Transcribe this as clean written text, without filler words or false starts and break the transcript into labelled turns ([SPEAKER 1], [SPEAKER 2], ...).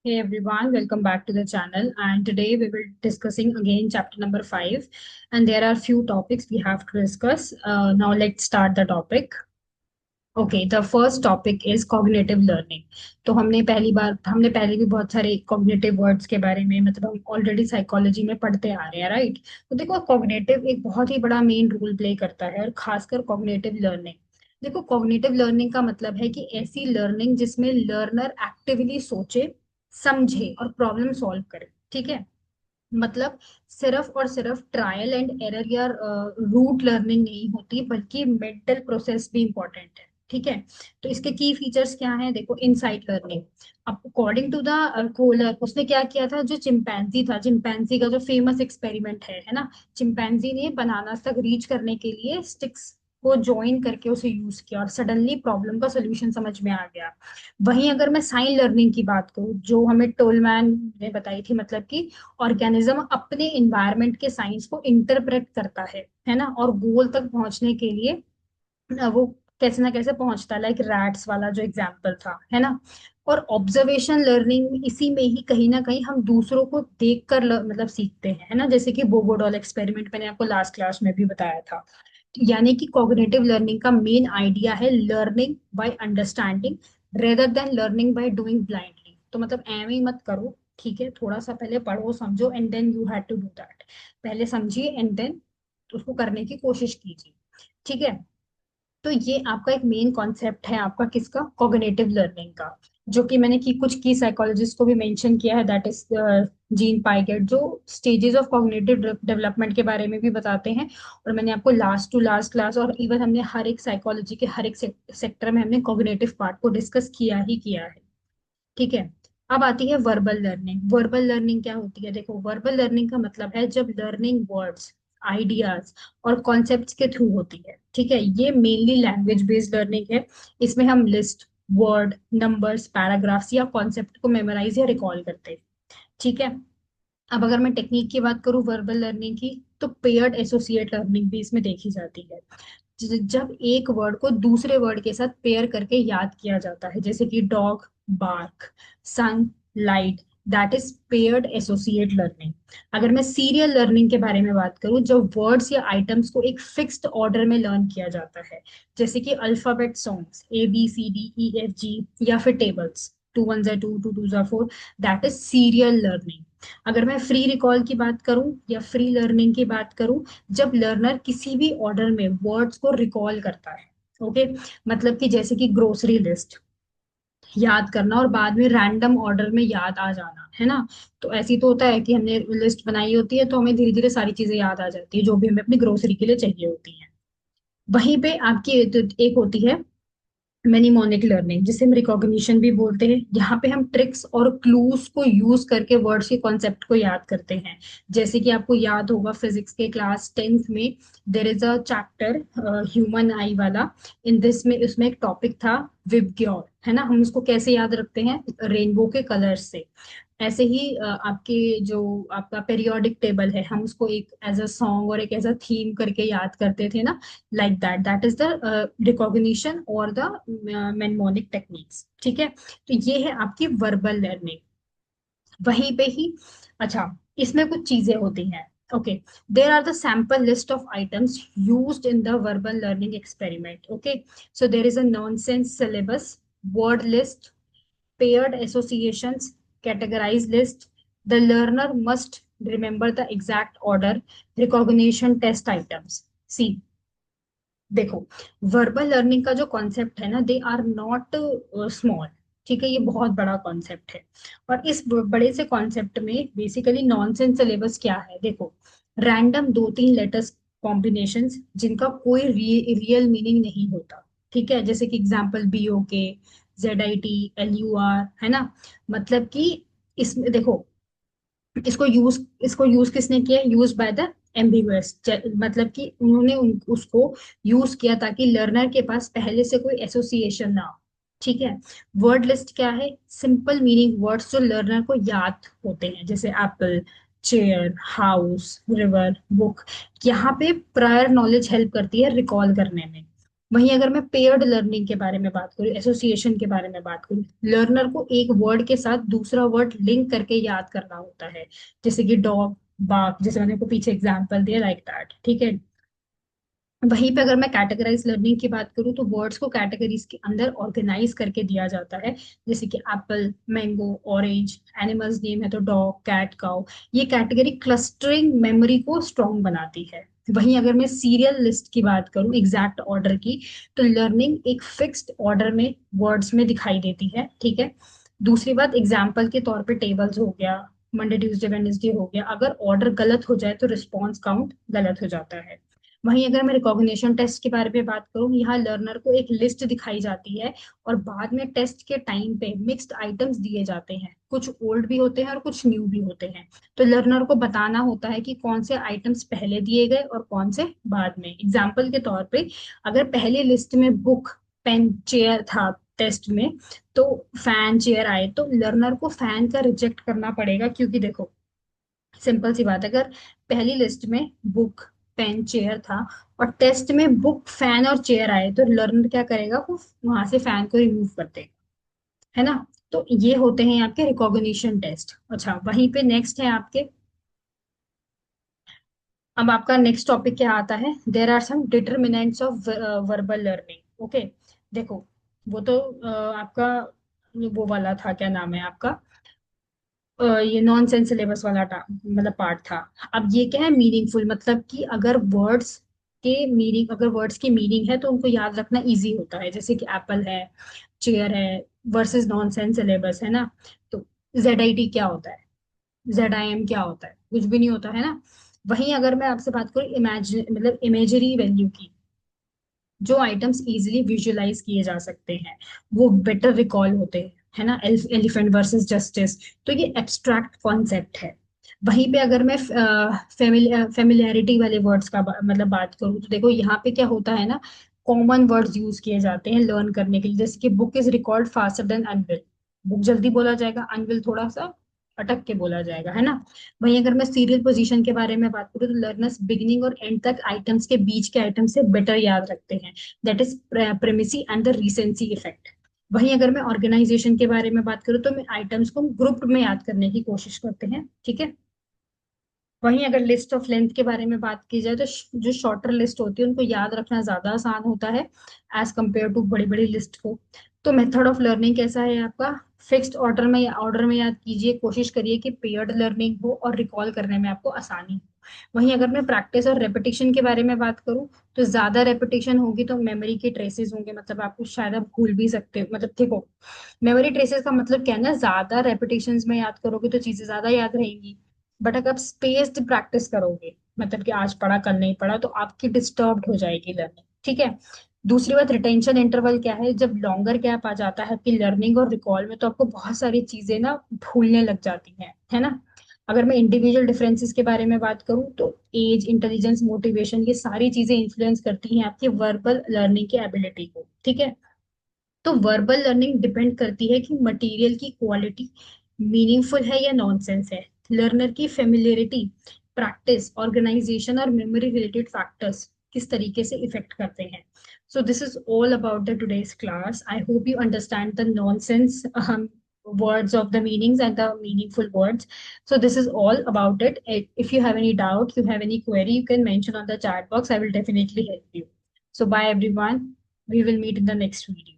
[SPEAKER 1] Hey everyone, welcome back to the channel. And today we will discussing again chapter number 5. And there are few topics we have to discuss. Now let's start the topic. Okay, the first topic is cognitive learning. तो हमने पहले भी बहुत सारे cognitive words के बारे में मतलब हम ऑलरेडी साइकोलॉजी में पढ़ते आ रहे हैं, राइट? तो देखो कॉग्निटिव एक बहुत ही बड़ा मेन रोल प्ले करता है, और खासकर कॉग्निटिव लर्निंग। देखो कॉग्निटिव लर्निंग का मतलब है कि ऐसी लर्निंग जिसमें लर्नर एक्टिवली सोचे, समझे और प्रॉब्लम सॉल्व करे। ठीक है, मतलब सिर्फ और सिर्फ ट्रायल एंड एरर या रूट लर्निंग नहीं होती, बल्कि मेंटल प्रोसेस भी इंपॉर्टेंट है। ठीक है, तो इसके की फीचर्स क्या हैं? देखो, इनसाइट लर्निंग। अब अकॉर्डिंग टू द कोलर, उसने क्या किया था? जो चिंपैंजी था, चिंपैंजी का जो फेमस एक्सपेरिमेंट है ना, चिंपैंजी ने बनानास तक रीच करने के लिए स्टिक्स को ज्वाइन करके उसे यूज किया, और सडनली प्रॉब्लम का सोल्यूशन समझ में आ गया। वहीं अगर मैं साइन लर्निंग की बात करूँ, जो हमें टोलमैन ने बताई थी, मतलब कि ऑर्गेनिज्म अपने इन्वायरमेंट के साइंस को इंटरप्रेट करता है ना, और गोल तक पहुंचने के लिए वो कैसे ना कैसे पहुंचता है, लाइक रैट्स वाला जो एग्जाम्पल था, है ना। और ऑब्जर्वेशन लर्निंग, इसी में ही कहीं ना कहीं हम दूसरों को देखकर मतलब सीखते हैं, है ना, जैसे कि बोबोडॉल एक्सपेरिमेंट मैंने आपको लास्ट क्लास में भी बताया था। यानी कि कॉग्निटिव लर्निंग का मेन आइडिया है learning by understanding rather than learning by doing blindly. तो मतलब एम ही मत करो, ठीक है, थोड़ा सा पहले पढ़ो समझो and then you had to do that. पहले समझिए एंड देन उसको करने की कोशिश कीजिए। ठीक है, तो ये आपका एक मेन कॉन्सेप्ट है आपका किसका? कॉग्निटिव लर्निंग का, जो कि मैंने की कुछ की साइकोलॉजिस्ट को भी मेंशन किया है, दैट इज जीन पाइगेट, जो स्टेजेस ऑफ कॉग्निटिव डेवलपमेंट के बारे में भी बताते हैं। और मैंने आपको लास्ट टू लास्ट क्लास, और इवन हमने हर एक साइकोलॉजी के हर एक सेक्टर में हमने कॉग्निटिव पार्ट को डिस्कस किया ही किया है। ठीक है, अब आती है वर्बल लर्निंग। वर्बल लर्निंग क्या होती है? देखो, वर्बल लर्निंग का मतलब है जब लर्निंग वर्ड्स, आइडियाज और कॉन्सेप्ट्स के थ्रू होती है। ठीक है, ये मेनली लैंग्वेज बेस्ड लर्निंग है। इसमें हम लिस्ट, वर्ड, नंबर्स, पैराग्राफ्स या कॉन्सेप्ट को मेमोराइज या रिकॉल करते हैं। ठीक है, अब अगर मैं टेक्निक की बात करूं वर्बल लर्निंग की, तो पेयर्ड एसोसिएट लर्निंग भी इसमें देखी जाती है। जब एक वर्ड को दूसरे वर्ड के साथ पेयर करके याद किया जाता है, जैसे कि dog, bark, sun, light, that is paired associate learning. अगर मैं सीरियल लर्निंग के बारे में बात करूं, जब वर्ड्स या आइटम्स को एक फिक्स्ड ऑर्डर में लर्न किया जाता है, जैसे कि अल्फाबेट सॉन्ग्स ABCDEFG, या फिर tables 2 1 2 2 2 4, that is serial learning. अगर मैं फ्री रिकॉल की बात करूं या फ्री लर्निंग की बात करूं, जब लर्नर किसी भी ऑर्डर में वर्ड्स को रिकॉल करता है। ओके, मतलब कि जैसे कि ग्रोसरी लिस्ट याद करना और बाद में रैंडम ऑर्डर में याद आ जाना, है ना। तो ऐसी तो होता है कि हमने लिस्ट बनाई होती है, तो हमें धीरे धीरे सारी चीजें याद आ जाती है जो भी हमें अपनी ग्रोसरी के लिए चाहिए होती है। वहीं पे आपकी एक होती है मेनीमोनिक लर्निंग, जिसे हम रिकॉग्निशन भी बोलते हैं। यहाँ पे हम ट्रिक्स और क्लूज को यूज करके वर्ड्स के कॉन्सेप्ट को याद करते हैं। जैसे कि आपको याद होगा फिजिक्स के क्लास 10th में there is a chapter human eye वाला। इन दिस में उसमें एक टॉपिक था विबग्योर, है ना। हम उसको कैसे याद रखते हैं? रेनबो के कलर्स से। ऐसे ही आपके जो आपका पेरियोडिक टेबल है, हम उसको एक एज अ सॉन्ग और एक एज अ थीम करके याद करते थे ना, like that, that is the recognition और द मेमोनिक टेक्निक्स। ठीक है, तो ये है आपकी वर्बल लर्निंग। वहीं पे ही, अच्छा, इसमें कुछ चीजें होती हैं। Okay, there are the sample list of items used in the verbal learning experiment. Okay, so there is a nonsense syllabus, word list, paired associations, categorized list. The learner must remember the exact order, recognition test items. See, देखो, verbal learning का जो concept है ना, they are not small. ठीक है, ये बहुत बड़ा कॉन्सेप्ट है। और इस बड़े से कॉन्सेप्ट में बेसिकली नॉनसेंस सिलेबस क्या है? देखो, रैंडम 2 3 लेटर्स कॉम्बिनेशंस जिनका कोई रियल मीनिंग नहीं होता। ठीक है, जैसे कि एग्जांपल BOK, ZIT LUR, है ना। मतलब कि इसमें देखो, इसको यूज किसने किया? यूज बाय द एम्बिगुअस, मतलब कि उन्होंने उसको यूज किया ताकि लर्नर के पास पहले से कोई एसोसिएशन ना हो। ठीक है, वर्ड लिस्ट क्या है? सिंपल मीनिंग वर्ड्स जो लर्नर को याद होते हैं, जैसे Apple, chair, house, river, book. यहाँ पे प्रायर नॉलेज हेल्प करती है रिकॉल करने में। वहीं अगर मैं पेयर्ड लर्निंग के बारे में बात करूँ, एसोसिएशन के बारे में बात करूँ, लर्नर को एक वर्ड के साथ दूसरा वर्ड लिंक करके याद करना होता है। जैसे कि डॉग, बाग, जैसे मैंने को पीछे एग्जांपल दिया, लाइक दैट, ठीक है। वहीं पे अगर मैं कैटेगराइज लर्निंग की बात करूँ तो वर्ड्स को कैटेगरीज के अंदर ऑर्गेनाइज करके दिया जाता है। जैसे कि Apple, mango, orange, animals name है तो डॉग, कैट, काउ। ये कैटेगरी क्लस्टरिंग मेमोरी को स्ट्रॉन्ग बनाती है। वहीं अगर मैं सीरियल लिस्ट की बात करूं, एग्जैक्ट ऑर्डर की, तो लर्निंग एक फिक्स्ड ऑर्डर में वर्ड्स में दिखाई देती है, ठीक है। दूसरी बात, एग्जाम्पल के तौर पे टेबल्स हो गया, मंडे ट्यूसडे वेडनेसडे हो गया, अगर ऑर्डर गलत हो जाए तो रिस्पॉन्स काउंट गलत हो जाता है। वहीं अगर मैं रिकॉग्निशन टेस्ट के बारे में बात करूं, यहाँ लर्नर को एक लिस्ट दिखाई जाती है और बाद में टेस्ट के टाइम पे मिक्स्ड आइटम्स दिए जाते हैं, कुछ ओल्ड भी होते हैं और कुछ न्यू भी होते हैं। तो लर्नर को बताना होता है कि कौन से आइटम्स पहले दिए गए और कौन से बाद में। एग्जाम्पल के तौर पे, अगर पहले लिस्ट में बुक, पेन, चेयर था टेस्ट में, तो फैन, चेयर आए, तो लर्नर को फैन का रिजेक्ट करना पड़ेगा, क्योंकि देखो, सिंपल सी बात है, अगर पहली लिस्ट में बुक, पेन, चेयर था और टेस्ट में बुक, फैन और चेयर आए, तो लर्नर क्या करेगा, वो वहां से फैन को रिमूव कर देगा, है ना। तो ये होते हैं आपके रिकॉग्निशन टेस्ट। अच्छा, वहीं पे नेक्स्ट है आपके, अब आपका नेक्स्ट टॉपिक क्या आता है, there are some determinants of verbal learning. Okay, देखो, वो तो आपका वो वाला था, क्या नाम है आपका, ये नॉन सेंस सिलेबस वाला मतलब पार्ट था। अब ये क्या है, मीनिंगफुल, मतलब कि अगर वर्ड्स के मीनिंग, अगर वर्ड्स की मीनिंग है तो उनको याद रखना इजी होता है। जैसे कि एप्पल है, चेयर है, वर्सेस नॉन सेंस सिलेबस, है ना। तो ZIT क्या होता है, ZIM क्या होता है, कुछ भी नहीं होता, है ना। वहीं अगर मैं आपसे बात करूँ इमेजिन, मतलब इमेजरी वैल्यू की, जो आइटम्स इजीली विजुअलाइज किए जा सकते हैं, वो बेटर रिकॉल होते हैं, है ना। एलिफेंट वर्सेस जस्टिस, तो ये एब्स्ट्रैक्ट कॉन्सेप्ट है। वहीं पे अगर मैं फेमिलियरिटी वाले वर्ड्स का मतलब बात करूँ, तो देखो यहाँ पे क्या होता है ना, कॉमन वर्ड्स यूज किए जाते हैं लर्न करने के लिए। जैसे कि book is record faster than unveil, book जल्दी बोला जाएगा, अनविल थोड़ा सा अटक के बोला जाएगा, है ना। वहीं अगर मैं सीरियल पोजीशन के बारे में बात करूँ, तो लर्नर्स बिगिनिंग और एंड तक आइटम्स के बीच के आइटम से बेटर याद रखते हैं। That is primacy and the recency effect. वहीं अगर मैं ऑर्गेनाइजेशन के बारे में बात करूँ, तो मैं आइटम्स को ग्रुप में याद करने की कोशिश करते हैं, ठीक है। वहीं अगर लिस्ट ऑफ लेंथ के बारे में बात की जाए, तो जो शॉर्टर लिस्ट होती है उनको याद रखना ज्यादा आसान होता है एज कम्पेयर टू बड़ी बड़ी लिस्ट को। तो मेथड ऑफ लर्निंग कैसा है आपका, फिक्स्ड ऑर्डर में याद कीजिए, कोशिश करिए कि पेयर्ड लर्निंग हो और रिकॉल करने में आपको आसानी हो। वहीं अगर मैं प्रैक्टिस और रेपिटेशन के बारे में बात करूं, तो ज्यादा रेपिटेशन होगी तो मेमोरी के ट्रेसेस होंगे, मतलब आपको शायद आप भूल भी सकते हो, मतलब देखो, मेमोरी ट्रेसेस का मतलब क्या है ना, ज्यादा रेपिटेशंस में याद करोगे तो चीजें ज्यादा याद रहेंगी। बट अगर आप स्पेस्ड प्रैक्टिस करोगे, मतलब कि आज पढ़ा कल नहीं पढ़ा, तो आपकी डिस्टर्ब्ड हो जाएगी लर्निंग, ठीक है। दूसरी बात, रिटेंशन इंटरवल क्या है, जब लॉन्गर गैप आ जाता है आपकी लर्निंग और रिकॉल में, तो आपको बहुत सारी चीजें ना भूलने लग जाती हैं, है ना। अगर मैं इंडिविजुअल डिफरेंसेस के बारे में बात करूं, तो एज, इंटेलिजेंस, मोटिवेशन, ये सारी चीजें इन्फ्लुएंस करती हैं आपकी वर्बल लर्निंग की एबिलिटी को, ठीक है। तो वर्बल लर्निंग डिपेंड करती है कि मटेरियल की क्वालिटी मीनिंगफुल है या नॉनसेंस है। लर्नर की फेमिलियरिटी, प्रैक्टिस, ऑर्गेनाइजेशन और मेमोरी रिलेटेड फैक्टर्स किस तरीके से इफेक्ट करते हैं। So this is all about the today's class. I hope you understand the nonsense words of the meanings and the meaningful words. So this is all about it. If you have any doubt, you have any query, you can mention on the chat box. I will definitely help you. So bye everyone. We will meet in the next video.